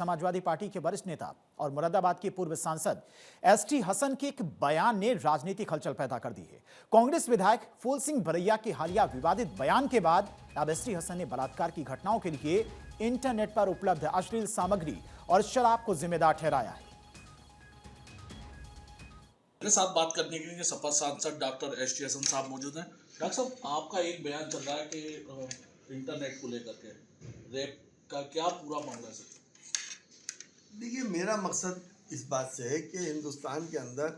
Samajwadi party के वरिष्ठ नेता और मुरादाबाद के पूर्व सांसद एसटी हसन के एक बयान ने राजनीतिक हलचल पैदा कर दी है। कांग्रेस विधायक फूल सिंह भरैया के हालिया विवादित बयान के बाद अब एसटी हसन ने बलात्कार की घटनाओं के लिए इंटरनेट पर उपलब्ध अश्लील सामग्री और शराब को जिम्मेदार ठहराया है। मेरे साथ बात करने के लिए सपा सांसद डॉक्टर एसटी हसन साहब मौजूद हैं। डॉक्टर साहब, आपका एक बयान चल रहा है कि इंटरनेट को लेकर के रेप का क्या पूरा मामला है? देखिए, मेरा मकसद इस बात से है कि हिंदुस्तान के अंदर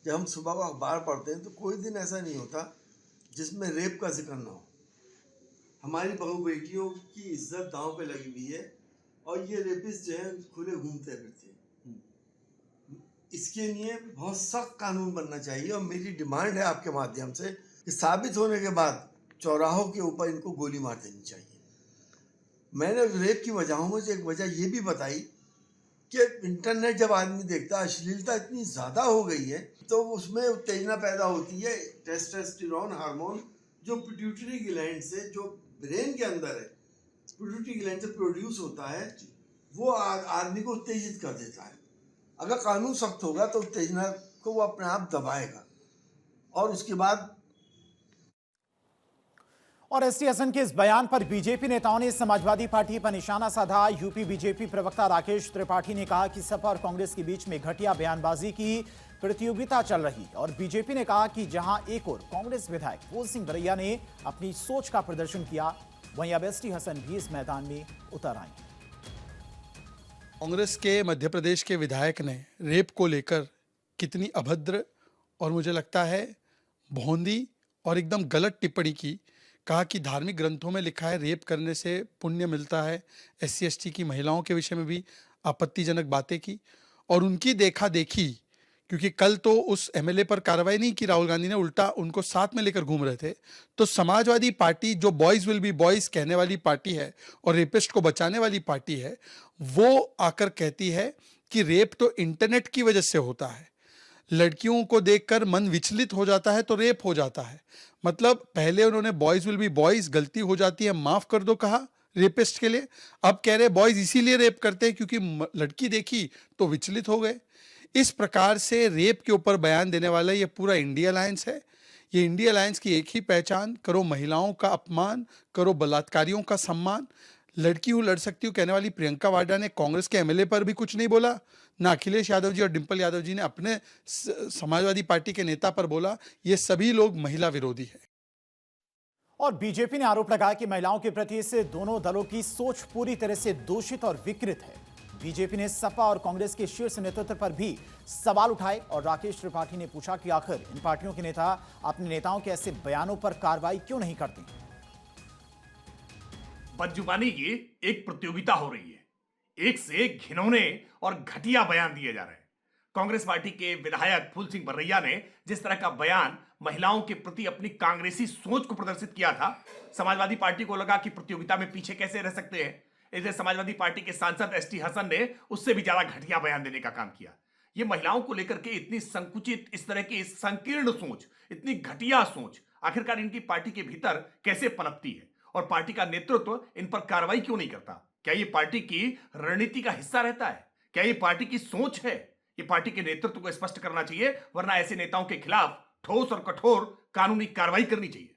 जब हम सुबह को अखबार पढ़ते हैं तो कोई दिन ऐसा नहीं होता जिसमें रेप का जिक्र ना हो। हमारी बहू बेटियों की इज्जत दांव पे लगी हुई है और ये रेपिस्ट जो है खुले घूमते फिरते हैं। इसके लिए बहुत सख्त कानून बनना चाहिए और मेरी डिमांड है आपके माध्यम से कि साबित होने के बाद चौराहों के ऊपर इनको गोली मार देनी चाहिए। मैंने रेप की वजहों में से एक वजह ये भी बताई कि इंटरनेट जब आदमी देखता है, अश्लीलता इतनी ज़्यादा हो गई है तो उसमें उत्तेजना पैदा होती है। टेस्टोस्टेरोन हार्मोन जो पिट्यूटरी ग्लैंड से, जो ब्रेन के अंदर है, पिट्यूटरी ग्लैंड से प्रोड्यूस होता है, वो आदमी को उत्तेजित कर देता है। अगर कानून सख्त होगा तो उत्तेजना को वो अपने आप दबाएगा और उसके बाद। और एसटी हसन के इस बयान पर बीजेपी नेताओं ने समाजवादी पार्टी पर निशाना साधा। यूपी बीजेपी प्रवक्ता राकेश त्रिपाठी ने कहा कि सपा और कांग्रेस के बीच में घटिया बयानबाजी की प्रतियोगिता चल रही और बीजेपी ने कहा कि जहां एक और कांग्रेस विधायक फूल सिंह भरैया ने अपनी सोच का प्रदर्शन किया, वहीं अब एसटी हसन भी इस मैदान में उतर आए। कांग्रेस के मध्य प्रदेश के विधायक ने रेप को लेकर कितनी अभद्र और मुझे लगता है भोंदी और एकदम गलत टिप्पणी की। कहा कि धार्मिक ग्रंथों में लिखा है रेप करने से पुण्य मिलता है। SC ST की महिलाओं के विषय में भी आपत्तिजनक बातें की और उनकी देखा देखी, क्योंकि कल तो उस MLA पर कार्रवाई नहीं की राहुल गांधी ने, उल्टा उनको साथ में लेकर घूम रहे थे। तो समाजवादी पार्टी जो बॉयज विल बी बॉयज कहने वाली पार्टी है और रेपिस्ट को बचाने वाली पार्टी है, वो आकर कहती है कि रेप तो इंटरनेट की वजह से होता है। लड़कियों को देखकर मन विचलित हो जाता है तो रेप हो जाता है। मतलब पहले उन्होंने बॉयज विल बी बॉयज, गलती हो जाती है माफ कर दो कहा रेपिस्ट के लिए, अब कह रहे बॉयज इसीलिए रेप करते हैं क्योंकि लड़की देखी तो विचलित हो गए। इस प्रकार से रेप के ऊपर बयान देने वाला ये पूरा इंडिया अलायंस है। ये इंडिया अलायंस की एक ही पहचान, करो महिलाओं का अपमान, करो बलात्कारियों का सम्मान। लड़की हूँ लड़ सकती हूँ कहने वाली प्रियंका वाड्रा ने कांग्रेस के MLA पर भी कुछ नहीं बोला, ना अखिलेश यादव जी और डिंपल यादव जी ने अपने समाजवादी पार्टी के नेता पर बोला। ये सभी लोग महिला विरोधी है। और बीजेपी ने आरोप लगाया कि महिलाओं के प्रति इस दोनों दलों की सोच पूरी तरह से दूषित और विकृत है। बीजेपी ने सपा और कांग्रेस के शीर्ष नेतृत्व पर भी सवाल उठाए और राकेश त्रिपाठी ने पूछा कि आखिर इन पार्टियों के नेता अपने नेताओं के ऐसे बयानों पर कार्रवाई क्यों नहीं करते। बदजुबानी की एक प्रतियोगिता हो रही है, एक से एक घिनौने और घटिया बयान दिए जा रहे हैं। कांग्रेस पार्टी के विधायक फूल सिंह भरैया ने जिस तरह का बयान महिलाओं के प्रति अपनी कांग्रेसी सोच को प्रदर्शित किया था, समाजवादी पार्टी को लगा कि प्रतियोगिता में पीछे कैसे रह सकते हैं। इधर समाजवादी पार्टी के सांसद एसटी हसन ने उससे भी ज्यादा घटिया बयान देने का काम किया। ये महिलाओं को लेकर के इतनी संकुचित, इस तरह की संकीर्ण सोच, इतनी घटिया सोच आखिरकार इनकी पार्टी के भीतर कैसे पनपती है और पार्टी का नेतृत्व इन पर कार्रवाई क्यों नहीं करता? क्या ये पार्टी की रणनीति का हिस्सा रहता है? क्या ये पार्टी की सोच है? ये पार्टी के नेतृत्व को स्पष्ट करना चाहिए, वरना ऐसे नेताओं के खिलाफ ठोस और कठोर कानूनी कार्रवाई करनी चाहिए।